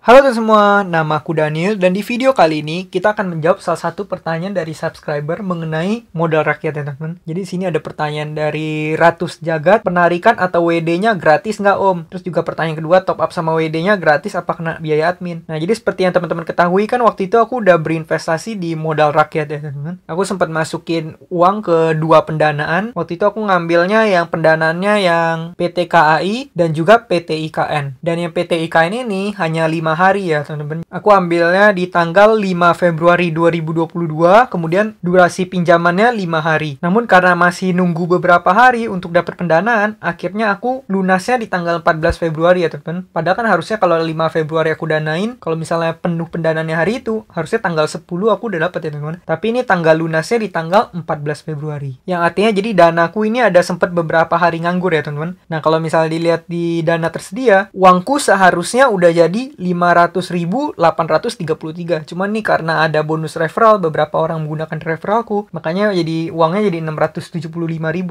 Halo teman semua, nama aku Daniel dan di video kali ini kita akan menjawab salah satu pertanyaan dari subscriber mengenai modal rakyat ya teman-teman. Jadi di sini ada pertanyaan dari Ratus Jagat, penarikan atau WD-nya gratis nggak om? Terus juga pertanyaan kedua, top up sama WD-nya gratis apa kena biaya admin? Nah jadi seperti yang teman-teman ketahui kan waktu itu aku udah berinvestasi di modal rakyat ya teman-teman. Aku sempat masukin uang ke dua pendanaan. Waktu itu aku ngambilnya yang pendanaannya yang PT KAI dan juga PT IKN. Dan yang PT IKN ini hanya 5 hari ya teman-teman. Aku ambilnya di tanggal 5 Februari 2022, kemudian durasi pinjamannya 5 hari. Namun karena masih nunggu beberapa hari untuk dapat pendanaan, akhirnya aku lunasnya di tanggal 14 Februari ya teman-teman. Padahal kan harusnya kalau 5 Februari aku danain, kalau misalnya penuh pendanaannya hari itu, harusnya tanggal 10 aku udah dapat ya teman-teman. Tapi ini tanggal lunasnya di tanggal 14 Februari. Yang artinya jadi danaku ini ada sempat beberapa hari nganggur ya teman-teman. Nah kalau misalnya dilihat di dana tersedia, uangku seharusnya udah jadi 500.833. Cuman nih karena ada bonus referral, beberapa orang menggunakan referralku, makanya jadi uangnya jadi 675.000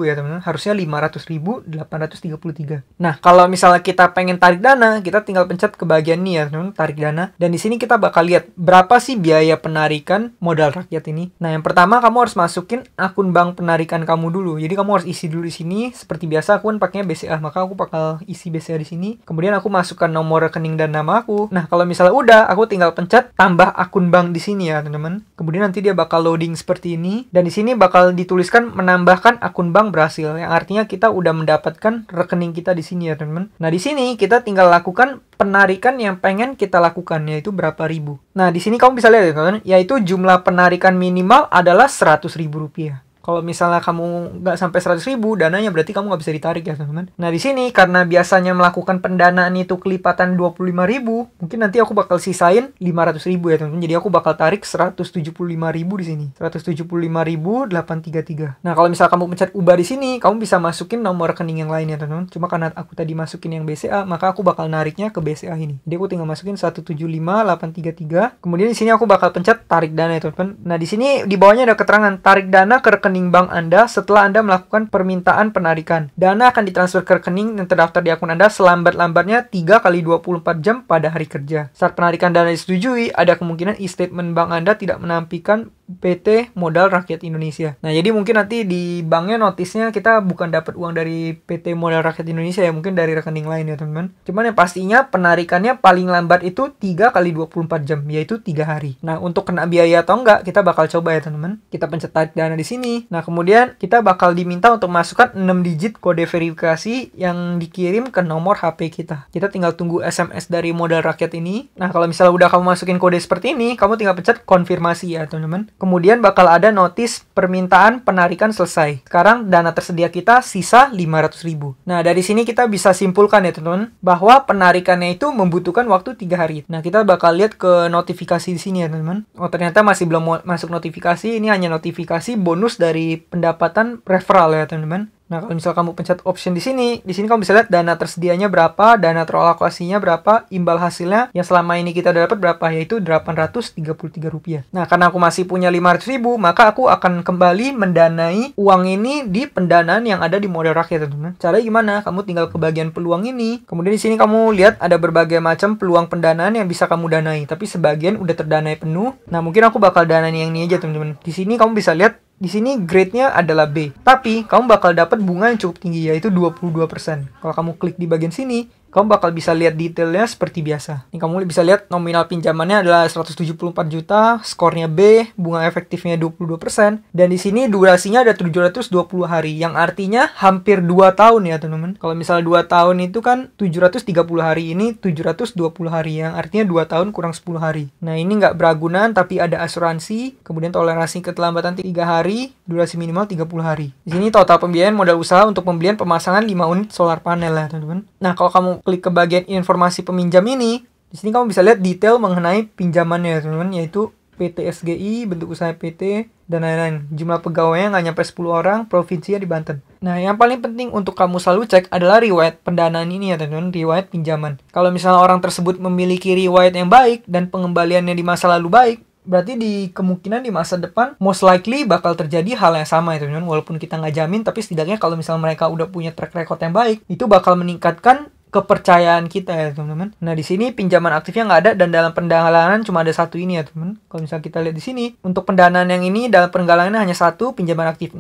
ya teman-teman. Harusnya 500.833. Nah, kalau misalnya kita pengen tarik dana, kita tinggal pencet ke bagian ini ya teman-teman, tarik dana. Dan di sini kita bakal lihat berapa sih biaya penarikan modal rakyat ini. Nah, yang pertama kamu harus masukin akun bank penarikan kamu dulu. Jadi kamu harus isi dulu di sini. Seperti biasa aku kan pakainya BCA, maka aku bakal isi BCA di sini. Kemudian aku masukkan nomor rekening dan nama aku. Nah, kalau misalnya udah, aku tinggal pencet tambah akun bank di sini ya, teman-teman. Kemudian nanti dia bakal loading seperti ini dan di sini bakal dituliskan menambahkan akun bank berhasil, yang artinya kita udah mendapatkan rekening kita di sini ya, teman-teman. Nah, di sini kita tinggal lakukan penarikan yang pengen kita lakukan, yaitu berapa ribu. Nah, di sini kamu bisa lihat ya, teman-teman, yaitu jumlah penarikan minimal adalah Rp100.000. Kalau misalnya kamu nggak sampai 100.000 dananya, berarti kamu nggak bisa ditarik ya teman-teman. Nah di sini karena biasanya melakukan pendanaan itu kelipatan 25.000, mungkin nanti aku bakal sisain 500.000 ya teman-teman. Jadi aku bakal tarik 175.000 di sini, 175.833. Nah kalau misalnya kamu pencet ubah di sini, kamu bisa masukin nomor rekening yang lain ya teman-teman. Cuma karena aku tadi masukin yang BCA, maka aku bakal nariknya ke BCA ini. Jadi aku tinggal masukin 175.833. Kemudian di sini aku bakal pencet tarik dana ya teman-teman. Nah di sini di bawahnya ada keterangan tarik dana ke rekening bank Anda setelah Anda melakukan permintaan penarikan. Dana akan ditransfer ke rekening yang terdaftar di akun Anda selambat-lambatnya 3 kali 24 jam pada hari kerja. Saat penarikan dana disetujui, ada kemungkinan e-statement bank Anda tidak menampilkan PT Modal Rakyat Indonesia. Nah, jadi mungkin nanti di banknya notisnya kita bukan dapat uang dari PT Modal Rakyat Indonesia ya, mungkin dari rekening lain ya, teman-teman. Cuman yang pastinya penarikannya paling lambat itu 3 kali 24 jam, yaitu 3 hari. Nah, untuk kena biaya atau enggak, kita bakal coba ya, teman-teman. Kita pencet tarik dana di sini. Nah, kemudian kita bakal diminta untuk masukkan 6 digit kode verifikasi yang dikirim ke nomor HP kita. Kita tinggal tunggu SMS dari Modal Rakyat ini. Nah, kalau misalnya udah kamu masukin kode seperti ini, kamu tinggal pencet konfirmasi ya, teman-teman. Kemudian bakal ada notis permintaan penarikan selesai. Sekarang dana tersedia kita sisa 500.000. Nah, dari sini kita bisa simpulkan ya teman-teman, bahwa penarikannya itu membutuhkan waktu 3 hari. Nah, kita bakal lihat ke notifikasi di sini ya teman-teman. Oh, ternyata masih belum masuk notifikasi. Ini hanya notifikasi bonus dari pendapatan referral ya teman-teman. Nah, kalau misalnya kamu pencet option di sini kamu bisa lihat dana tersedianya berapa, dana teralokasinya berapa, imbal hasilnya yang selama ini kita dapat berapa, yaitu Rp833. Nah, karena aku masih punya 500.000, maka aku akan kembali mendanai uang ini di pendanaan yang ada di modal rakyat, teman-teman. Caranya gimana? Kamu tinggal ke bagian peluang ini. Kemudian di sini kamu lihat ada berbagai macam peluang pendanaan yang bisa kamu danai, tapi sebagian udah terdanai penuh. Nah, mungkin aku bakal danai yang ini aja, teman-teman. Di sini kamu bisa lihat di sini grade-nya adalah B. Tapi kamu bakal dapat bunga yang cukup tinggi, yaitu 22%. Kalau kamu klik di bagian sini, kamu bakal bisa lihat detailnya seperti biasa. Ini kamu bisa lihat nominal pinjamannya adalah 174 juta, skornya B, bunga efektifnya 22%, dan di sini durasinya ada 720 hari, yang artinya hampir 2 tahun ya teman-teman. Kalau misalnya 2 tahun itu kan 730 hari, ini 720 hari, yang artinya 2 tahun kurang 10 hari. Nah, ini nggak beragunan, tapi ada asuransi, kemudian toleransi keterlambatan 3 hari, durasi minimal 30 hari. Di sini total pembiayaan modal usaha untuk pembelian pemasangan 5 unit solar panel ya teman-teman. Nah, kalau kamu klik ke bagian informasi peminjam ini, di sini kamu bisa lihat detail mengenai pinjamannya teman-teman, yaitu PT SGI, bentuk usaha PT, dan lain-lain. Jumlah pegawainya nggak nyampe 10 orang, provinsinya di Banten. Nah, yang paling penting untuk kamu selalu cek adalah riwayat pendanaan ini ya teman-teman, riwayat pinjaman. Kalau misalnya orang tersebut memiliki riwayat yang baik dan pengembaliannya di masa lalu baik, berarti di kemungkinan di masa depan most likely bakal terjadi hal yang sama ya teman-teman. Walaupun kita nggak jamin, tapi setidaknya kalau misalnya mereka udah punya track record yang baik, itu bakal meningkatkan kepercayaan kita ya teman-teman. Nah di sini pinjaman aktifnya nggak ada dan dalam pendalaman cuma ada satu ini ya teman. Kalau misalnya kita lihat di sini untuk pendanaan yang ini dalam penggalangannya hanya satu, pinjaman aktif 0,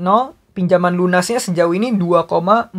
pinjaman lunasnya sejauh ini 2,4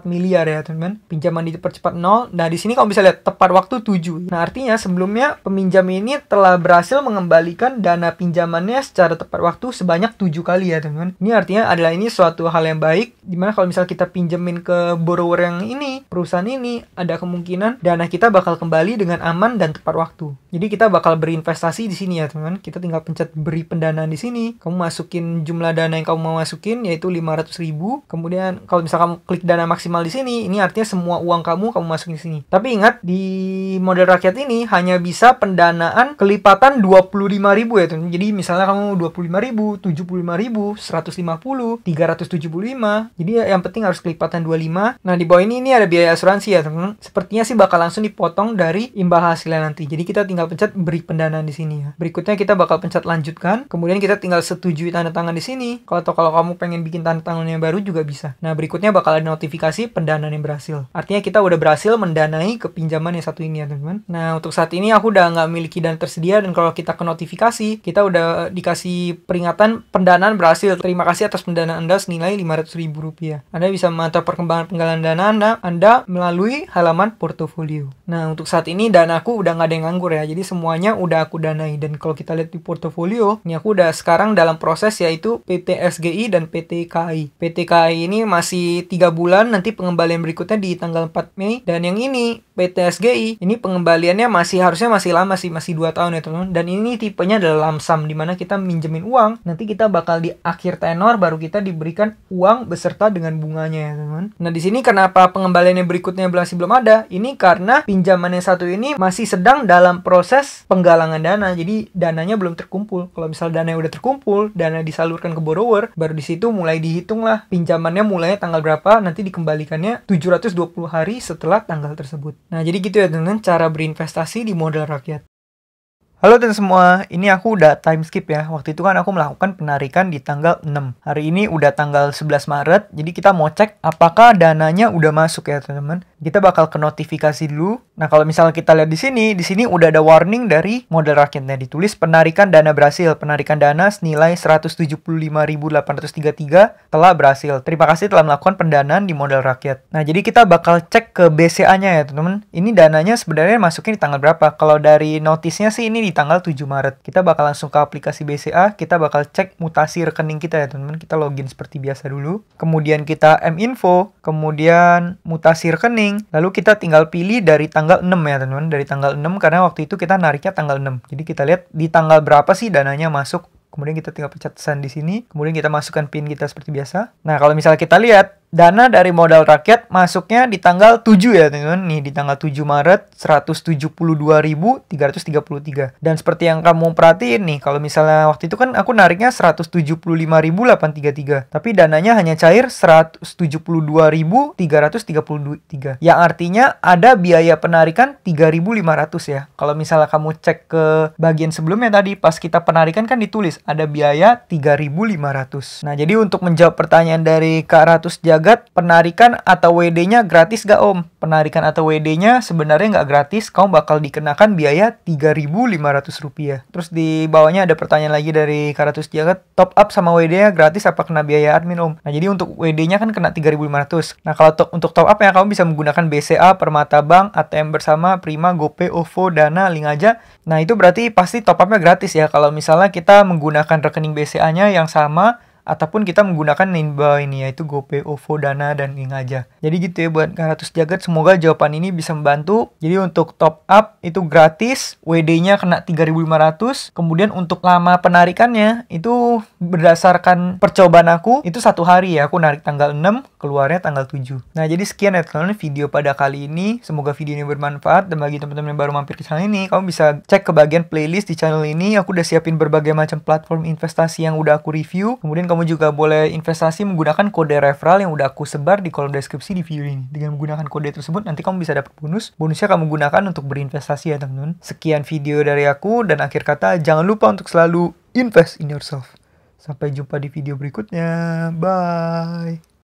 miliar ya teman-teman. Pinjaman dipercepat 0. Nah di sini kamu bisa lihat tepat waktu 7. Nah artinya sebelumnya peminjam ini telah berhasil mengembalikan dana pinjamannya secara tepat waktu sebanyak 7 kali ya teman-teman. Ini artinya adalah ini suatu hal yang baik. Dimana kalau misalnya kita pinjemin ke borrower yang ini, perusahaan ini, ada kemungkinan dana kita bakal kembali dengan aman dan tepat waktu. Jadi kita bakal berinvestasi di sini ya teman-teman. Kita tinggal pencet beri pendanaan di sini. Kamu masukin jumlah dana yang kamu mau masukin yaitu 500.000. Kemudian kalau misalnya kamu klik dana maksimal di sini, ini artinya semua uang kamu masukin di sini. Tapi ingat di model rakyat ini hanya bisa pendanaan kelipatan 25.000 ya teman. Jadi misalnya kamu 25.000, 75.000, 150, 375. Jadi yang penting harus kelipatan 25. Nah di bawah ini ada biaya asuransi ya teman. Sepertinya sih bakal langsung dipotong dari imbal hasilnya nanti. Jadi kita tinggal pencet beri pendanaan di sini ya. Berikutnya kita bakal pencet lanjutkan. Kemudian kita tinggal setujui tanda tangan di sini. Kalau kamu pengen bikin tanda tangan yang baru juga bisa. Nah berikutnya bakal ada notifikasi pendanaan yang berhasil. Artinya kita udah berhasil mendanai ke pinjaman yang satu ini ya teman-teman. Nah untuk saat ini aku udah nggak memiliki dana tersedia dan kalau kita ke notifikasi kita udah dikasih peringatan pendanaan berhasil. Terima kasih atas pendanaan Anda senilai Rp500.000. Anda bisa memantau perkembangan penggalangan dana Anda melalui halaman portofolio. Nah untuk saat ini dana aku udah nggak ada yang nganggur ya. Jadi semuanya udah aku danai dan kalau kita lihat di portofolio, ini aku udah sekarang dalam proses yaitu PT SGI dan PT KAI. PT KAI ini masih 3 bulan, nanti pengembalian berikutnya di tanggal 4 Mei. Dan yang ini PT SGI, ini pengembaliannya harusnya masih lama sih, masih 2 tahun ya teman-teman. Dan ini tipenya adalah lump sum, dimana kita minjemin uang, nanti kita bakal di akhir tenor baru kita diberikan uang beserta dengan bunganya ya teman-teman. Nah di sini kenapa pengembalian yang berikutnya masih belum ada? Ini karena pinjaman yang satu ini masih sedang dalam proses penggalangan dana, jadi dananya belum terkumpul. Kalau misal dana udah terkumpul, dana disalurkan ke borrower, baru di situ mulai dihitung lah pinjamannya mulainya tanggal berapa, nanti dikembalikannya 720 hari setelah tanggal tersebut. Nah jadi gitu ya teman-teman cara berinvestasi di modal rakyat. Halo teman semua, ini aku udah time skip ya. Waktu itu kan aku melakukan penarikan di tanggal 6. Hari ini udah tanggal 11 Maret, jadi kita mau cek apakah dananya udah masuk ya teman-teman. Kita bakal ke notifikasi dulu. Nah kalau misalnya kita lihat di sini udah ada warning dari modal rakyatnya. Ditulis penarikan dana berhasil. Penarikan dana senilai 175.833 telah berhasil. Terima kasih telah melakukan pendanaan di modal rakyat. Nah jadi kita bakal cek ke BCA-nya ya teman-teman. Ini dananya sebenarnya masukin di tanggal berapa? Kalau dari notisnya sih ini di tanggal 7 Maret. Kita bakal langsung ke aplikasi BCA, kita bakal cek mutasi rekening kita ya teman-teman. Kita login seperti biasa dulu. Kemudian kita M-Info, kemudian mutasi rekening. Lalu kita tinggal pilih dari tanggal 6 ya teman-teman. Dari tanggal 6 karena waktu itu kita nariknya tanggal 6. Jadi kita lihat di tanggal berapa sih dananya masuk. Kemudian kita tinggal pencet send di sini. Kemudian kita masukkan PIN kita seperti biasa. Nah, kalau misalnya kita lihat dana dari modal rakyat masuknya di tanggal 7 ya teman-teman. Nih di tanggal 7 Maret 172.333. Dan seperti yang kamu perhatiin nih, kalau misalnya waktu itu kan aku nariknya 175.833. Tapi dananya hanya cair 172.333. Yang artinya ada biaya penarikan 3.500 ya. Kalau misalnya kamu cek ke bagian sebelumnya tadi pas kita penarikan kan ditulis ada biaya 3.500. Nah, jadi untuk menjawab pertanyaan dari Kak Ratus Jagat, penarikan atau WD-nya gratis gak Om? Penarikan atau WD-nya sebenarnya nggak gratis, kamu bakal dikenakan biaya Rp3.500. Terus di bawahnya ada pertanyaan lagi dari Kak Ratus Jagat, top up sama WD-nya gratis apa kena biaya admin Om? Nah, jadi untuk WD-nya kan kena 3.500. Nah, kalau untuk top up ya kamu bisa menggunakan BCA, Permata Bank, ATM Bersama, Prima, GoPay, OVO, Dana, Link Aja. Nah, itu berarti pasti top up-nya gratis ya. Kalau misalnya kita menggunakan rekening BCA-nya yang sama, ataupun kita menggunakan bawah ini yaitu GoPay, OVO, Dana, dan Link Aja. Jadi gitu ya buat Kak Ratus Jagat, semoga jawaban ini bisa membantu. Jadi untuk top up itu gratis, WD-nya kena 3.500. Kemudian untuk lama penarikannya itu berdasarkan percobaan aku itu 1 hari ya. Aku narik tanggal 6, keluarnya tanggal 7. Nah jadi sekian ya teman-teman video pada kali ini. Semoga video ini bermanfaat, dan bagi teman-teman yang baru mampir ke channel ini, kamu bisa cek ke bagian playlist di channel ini. Aku udah siapin berbagai macam platform investasi yang udah aku review. Kemudian kamu juga boleh investasi menggunakan kode referral yang udah aku sebar di kolom deskripsi di video ini. Dengan menggunakan kode tersebut nanti kamu bisa dapat bonus. Bonusnya kamu gunakan untuk berinvestasi ya teman-teman. Sekian video dari aku, dan akhir kata jangan lupa untuk selalu invest in yourself. Sampai jumpa di video berikutnya. Bye.